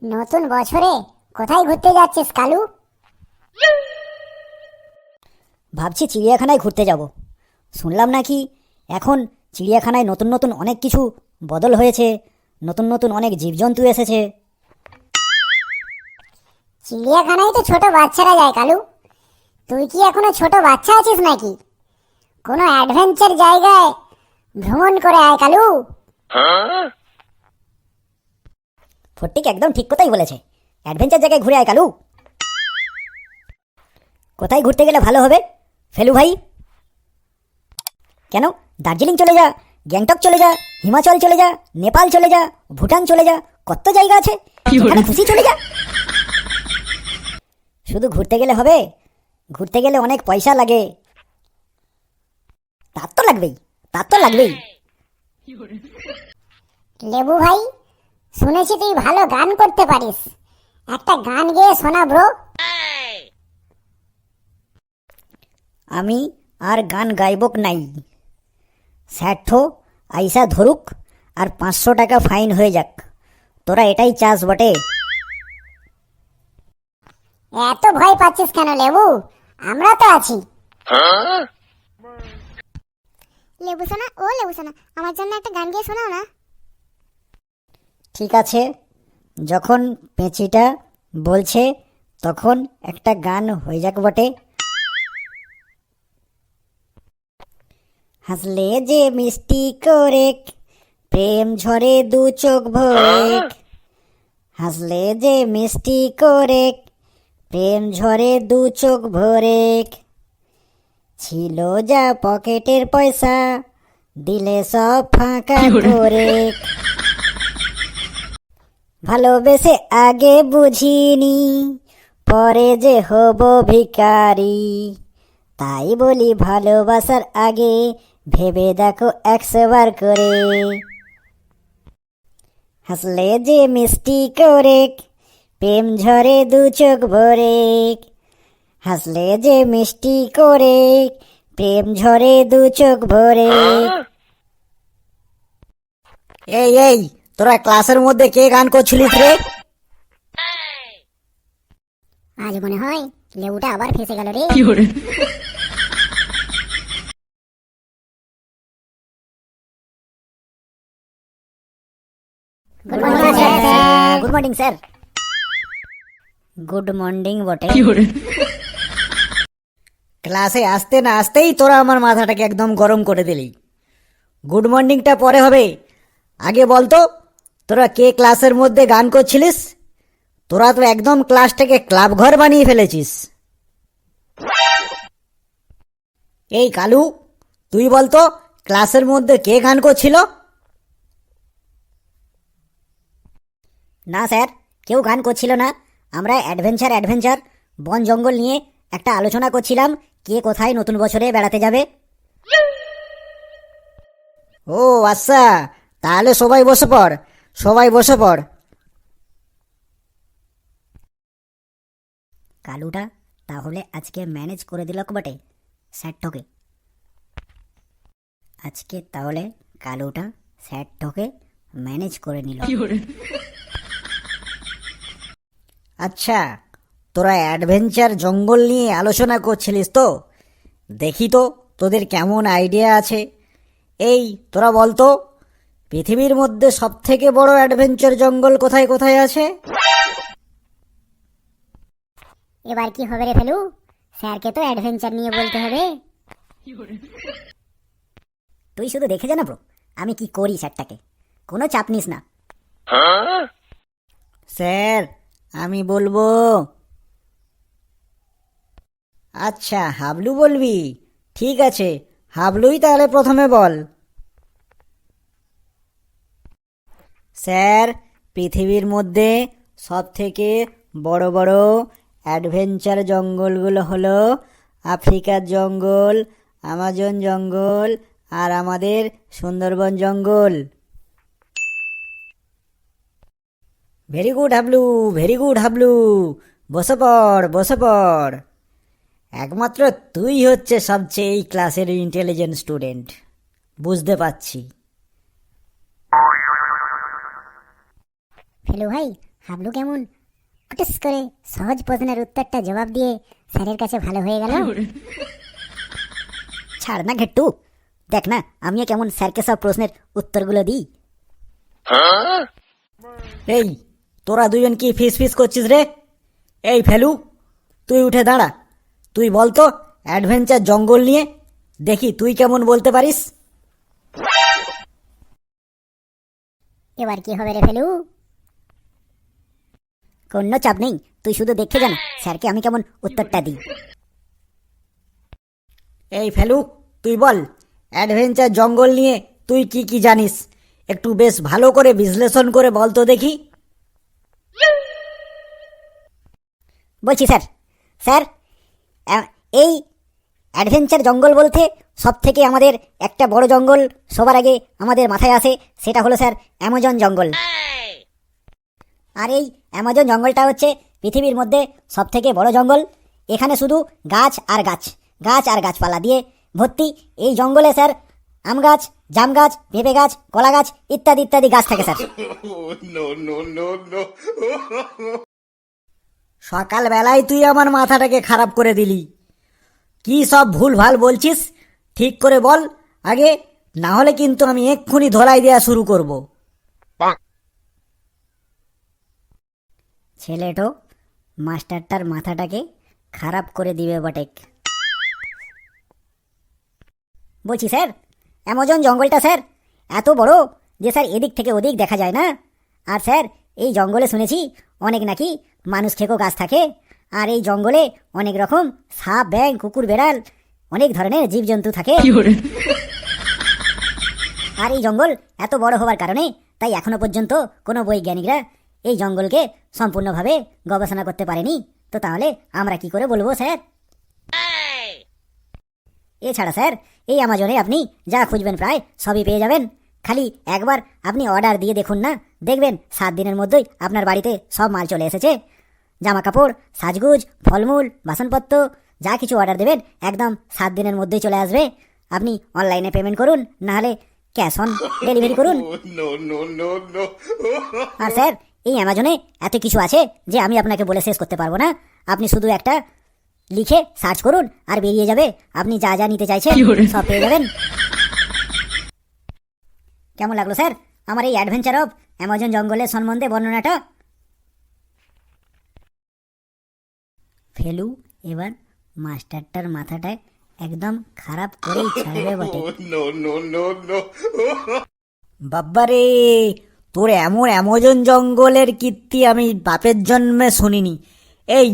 নতুন বছরে কোথায় ঘুরতে যাচ্ছিস কালু? ভাবছি চিড়িয়াখানায় ঘুরতে যাব। শুনলাম নাকি এখন চিড়িয়াখানায় নতুন নতুন অনেক কিছু বদল হয়েছে, নতুন নতুন অনেক জীবজন্তু এসেছে। চিড়িয়াখানায় তো ছোট বাচ্চারা যায় কালু। তুই কি এখনো ছোট বাচ্চা আছিস নাকি? কোনো অ্যাডভেঞ্চার জায়গায় ভ্রমণ করে আয় কালু। ফটিক একদম ঠিক কথাই বলেছে, অ্যাডভেঞ্চার জায়গায় ঘুরে আয় কালু। কোথায় ঘুরতে গেলে ভালো হবে ফেলু ভাই? কেন, দার্জিলিং চলে যা, গ্যাংটক চলে যা, হিমাচল চলে যা, নেপাল চলে যা, ভুটান চলে যা, কত জায়গা আছে, যেখানে খুশি চলে যা। শুধু ঘুরতে গেলে হবে? ঘুরতে গেলে অনেক পয়সা লাগে। তার তো লাগবেই, তার তো লাগবেই। লেবু ভাই, শুনেছি তুই ভালো গান করতে পারিস, একটা গান গেয়ে শোনা ব্রো। আমি আর গান গাইবক নাই। স্যার্থ আইসা ধরুক আর 500 টাকা ফাইন হয়ে যাক। তোরা এটাই চাস বটে? এত ভয় পাচ্ছিস কেন লেবু? আমরা তো আছি। লেবু সোনা, ও লেবু সোনা, আমার জন্য একটা গান গিয়ে শোনাও না। ঠিক আছে, যখন পেঁচিটা বলছে তখন একটা গান হয়ে যাক বটে। হাসলে যে মিষ্টি করে প্রেম ঝরে দু চোখ ভরে। হাসলে যে মিষ্টি করে প্রেম ঝরে দু চোখ ভরে। ছিল যা পকেটের পয়সা দিলে সব ফাঁকা করে। ভালোবেসে আগে বুঝিনি, পরে যে হব ভিখারি। তাই বলি ভালোবাসার আগে ভেবে দেখো 100 বার করে। হাসলে যে মিষ্টি করে প্রেম ঝরে দু চোখ ভরে। হাসলে যে মিষ্টি করে প্রেম ঝরে দু চোখ ভরে। এই এই, তোরা ক্লাসের মধ্যে কে গান করছিলিস রে? আজ মনে হয় লেবুটা আবার ফেসে গেল রে। Good morning sir. Good morning sir. Good morning বটে। ক্লাসে আসতে না আসতেই তোরা আমার মাথাটাকে একদম গরম করে দিলি। গুড মর্নিংটা পরে হবে, আগে বলতো তোরা কে ক্লাসের মধ্যে গান করছিলিস? তোরা তো একদম ক্লাসটাকে ক্লাব ঘর বানিয়ে ফেলেছিস। এই কালু, তুই বলতো ক্লাসের মধ্যে কে গান করছিল? না স্যার, কেউ গান করছিল না। আমরা অ্যাডভেঞ্চার বন জঙ্গল নিয়ে একটা আলোচনা করছিলাম, কে কোথায় নতুন বছরে বেড়াতে যাবে। ও আচ্ছা, তাহলে সবাই বসে পড়, সবাই বসে পড়। কালুটা তাহলে আজকে ম্যানেজ করে দিল বটে স্যারটাকে। আজকে তাহলে কালুটা স্যারটাকে ম্যানেজ করে নিল। আচ্ছা, তোরা অ্যাডভেঞ্চার জঙ্গল নিয়ে আলোচনা করছিলিস তো? দেখি তো তোদের কেমন আইডিয়া আছে। এই তোরা বলতো পৃথিবীর মধ্যে সবথেকে বড় অ্যাডভেঞ্চার জঙ্গল কোথায় কোথায় আছে? এবার কি হবে রে ফেলু? স্যারকে তো অ্যাডভেঞ্চার নিয়ে বলতে হবে। তুই শুধু দেখে যা না ব্রো, আমি কি করি স্যারটাকে, কোনো চাপ নিস না। স্যার, আমি বলবো। আচ্ছা, হাবলু বলবি? ঠিক আছে, হাবলুই তাহলে প্রথমে বল। স্যার, পৃথিবীর মধ্যে সব থেকে বড় বড় অ্যাডভেঞ্চার জঙ্গলগুলো হলো আফ্রিকার জঙ্গল, আমাজন জঙ্গল আর আমাদের সুন্দরবন জঙ্গল। Very good Hablu, very good Hablu. বসে পড়, বসে পড়। একমাত্র তুই হচ্ছে সবচেয়ে এই ক্লাসের ইন্টেলিজেন্ট স্টুডেন্ট, বুঝতে পারছি। ফেলু ভাই, হাবলু কেমন কুটুস করে সহজ প্রশ্নের উত্তরটা জবাব দিয়ে স্যারের কাছে ভালো হয়ে গেল। ছাড় না ঘেট্টু, দেখ না আমিও কেমন স্যারকে সব প্রশ্নের উত্তরগুলো দিই। এই তোরা দুজন কি ফিস ফিস করছিস রে? এই ফেলু, তুই উঠে দাঁড়া। তুই বলতো অ্যাডভেঞ্চার জঙ্গল নিয়ে, দেখি তুই কেমন বলতে পারিস। এবার কি হবে রে ফেলু? কোনো চাপ নেই, তুই শুধু দেখে জানা স্যারকে আমি কেমন উত্তরটা দিই। এই ফেলু, তুই বল অ্যাডভেঞ্চার জঙ্গল নিয়ে তুই কি কি জানিস, একটু বেশ ভালো করে বিশ্লেষণ করে বল তো দেখি। বলছি স্যার, স্যার এই অ্যাডভেঞ্চার জঙ্গল বলতে সব থেকে আমাদের একটা বড় জঙ্গল সবার আগে আমাদের মাথায় আসে, সেটা হলো স্যার অ্যামাজন জঙ্গল। আর এই অ্যামাজন জঙ্গলটা হচ্ছে পৃথিবীর মধ্যে সব থেকে বড় জঙ্গল। এখানে শুধু গাছ আর গাছ, গাছ আর গাছপালা দিয়ে ভর্তি। এই জঙ্গলে স্যার আম গাছ, জাম গাছ, পেঁপে গাছ, কলা গাছ ইত্যাদি ইত্যাদি গাছ থাকে স্যার। সকালবেলায় তুই আমার মাথাটাকে খারাপ করে দিলি। কি সব ভুল ভাল বলছিস, ঠিক করে বল আগে, না হলে কিন্তু আমি এক্ষুনি ধলাই দেওয়া শুরু করব। ছেলেটো মাস্টারটার মাথাটাকে খারাপ করে দিবে বটেক। বলছি স্যার, অ্যামাজন জঙ্গলটা স্যার এত বড় যে স্যার এদিক থেকে ওদিক দেখা যায় না। আর স্যার এই জঙ্গলে শুনেছি অনেক নাকি মানুষ খেকো গাছ থাকে। আর এই জঙ্গলে অনেক রকম সাপ, ব্যাঙ, কুকুর, বেড়াল, অনেক ধরনের জীবজন্তু থাকে। আর এই জঙ্গল এত বড় হওয়ার কারণে তাই এখনো পর্যন্ত কোনো বৈজ্ঞানিকরা এই জঙ্গলকে সম্পূর্ণভাবে গবেষণা করতে পারেনি। তো তাহলে আমরা কি করে বলবো স্যার? এছাড়া স্যার এই অ্যামাজনে আপনি যা খুঁজবেন প্রায় সবই পেয়ে যাবেন। খালি একবার আপনি অর্ডার দিয়ে দেখুন না, দেখবেন 7 দিনের মধ্যেই আপনার বাড়িতে সব মাল চলে এসেছে। জামা কাপড়, সাজগুজ, ফলমূল, বাসনপত্র যা কিছু অর্ডার দেবেন একদম 7 দিনের মধ্যেই চলে আসবে। আপনি অনলাইনে পেমেন্ট করুন, নাহলে ক্যাশ অন ডেলিভারি করুন। আর স্যার এই অ্যামাজনে এত কিছু আছে যে আমি আপনাকে বলে শেষ করতে পারবো না। আপনি শুধু একটা লিখে সার্চ করুন আর বেরিয়ে যাবে, আপনি যা যা নিতে চাইছেন সব পেয়ে যাবেন। কেমন লাগলো স্যার আমার এই অ্যাডভেঞ্চার অফ অ্যামাজন জঙ্গলের সম্বন্ধে বর্ণনাটা? ফেলু এবার মাস্টারটার মাথাটায় একদম খারাপ করেই ছাড়বে বটে। বাব্বারে, তোর এমন অ্যামাজন জঙ্গলের কীর্তি আমি বাপের জন্মে শুনিনি। এই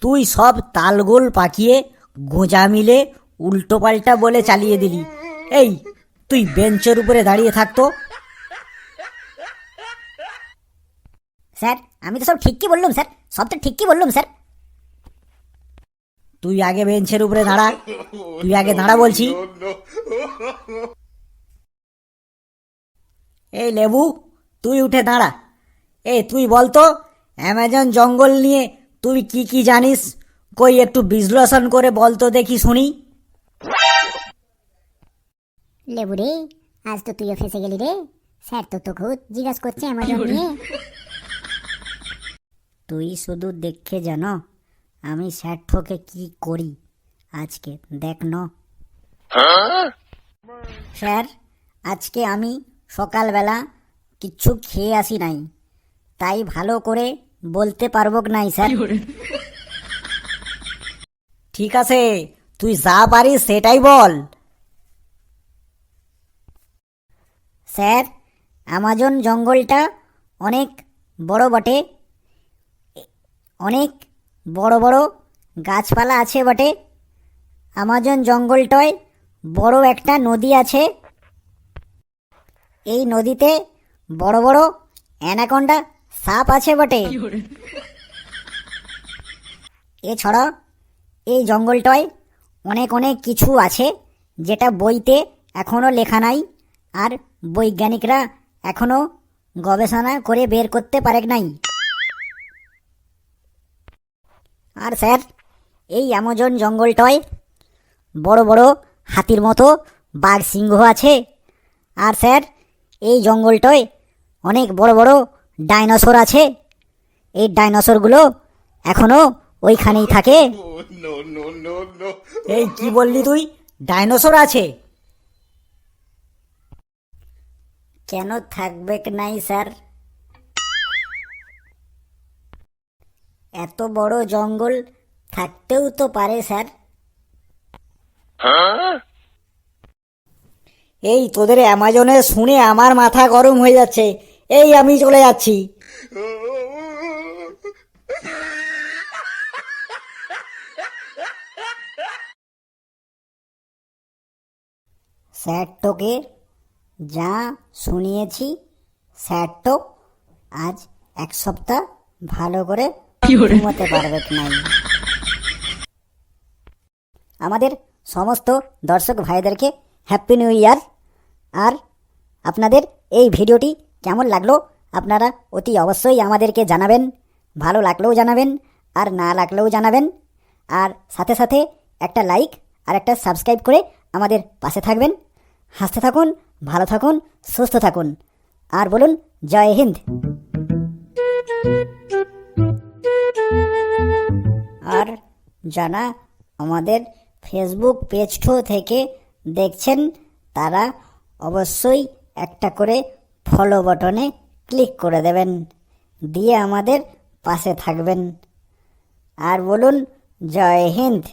তুই সব তালগোল পাকিয়ে গোঁজা মিলে উল্টো পাল্টা বলে চালিয়ে দিলি। এই তুই বেঞ্চের উপরে দাঁড়িয়ে থাকতো। স্যার আমি তো সব ঠিকই বললাম স্যার, সব তো ঠিকই বললাম স্যার। তুই আগে বেঞ্চের উপরে দাঁড়া, তুই আগে দাঁড়া বলছি। এই লেবু, তুই উঠে দাঁড়া। এই তুই বলতো অ্যামাজন জঙ্গল নিয়ে তুই কি কি জানিস, কই একটু বিশ্লেষণ করে বলতো দেখি শুনি। লেবু রে, আজ তো তুইও ফেসে গেলি রে। স্যার তো তোকে জিজ্ঞাসা করছে অ্যামাজন নিয়ে। তুই শুধু দেখে জানো আমি স্যারঠোকে কি করি আজকে, দেখ ন। স্যার আজকে আমি সকালবেলা কিচ্ছু খেয়ে আসি নাই, তাই ভালো করে বলতে পারবো নাই স্যার। ঠিক আছে, তুই যা পারিস সেটাই বল। স্যার অ্যামাজন জঙ্গলটা অনেক বড় বটে, অনেক বড় বড় গাছপালা আছে বটে। অ্যামাজন জঙ্গলটায় বড় একটা নদী আছে। এই নদীতে বড় বড় অ্যানাকোন্ডা সাপ আছে বটে। এছাড়া এই জঙ্গলটায় অনেক অনেক কিছু আছে যেটা বইতে এখনো লেখা নাই, আর বৈজ্ঞানিকরা এখনো গবেষণা করে বের করতে পারে নাই। আর স্যার এই অ্যামাজন জঙ্গলটায় বড় বড় হাতির মতো বাঘ সিংহ আছে। আর স্যার এই জঙ্গলটায় অনেক বড় বড় ডাইনোসর আছে। এই ডাইনোসরগুলো এখনো ওইখানেই থাকে? এই কি বললি তুই? ডাইনোসর আছে? কেন থাকবে নাই স্যার? এত বড় জঙ্গল থাকতেও তো পারে স্যার। এই তোদের অ্যামাজনে শুনে আমার মাথা গরম হয়ে যাচ্ছে। এই আমি চলে যাচ্ছি। স্যার তোকে যা শুনিয়েছি, স্যার তো আজ 1 সপ্তাহ ভালো করে ঘুমোতে পারবে নাই। আমাদের সমস্ত দর্শক ভাইদেরকে হ্যাপি নিউ ইয়ার। আর আপনাদের এই ভিডিওটি কেমন লাগলো আপনারা অতি অবশ্যই আমাদেরকে জানাবেন। ভালো লাগলেও জানাবেন, আর না লাগলেও জানাবেন। আর সাথে সাথে একটা লাইক আর একটা সাবস্ক্রাইব করে আমাদের পাশে থাকবেন। হাসতে থাকুন, ভালো থাকুন, সুস্থ থাকুন। আর বলুন জয় হিন্দ। আর যারা আমাদের ফেসবুক পেজটো থেকে দেখছেন তারা অবশ্যই একটা করে ফলো বাটনে ক্লিক করে দেবেন, দিয়ে আমাদের পাশে থাকবেন। আর বলুন জয় হিন্দ।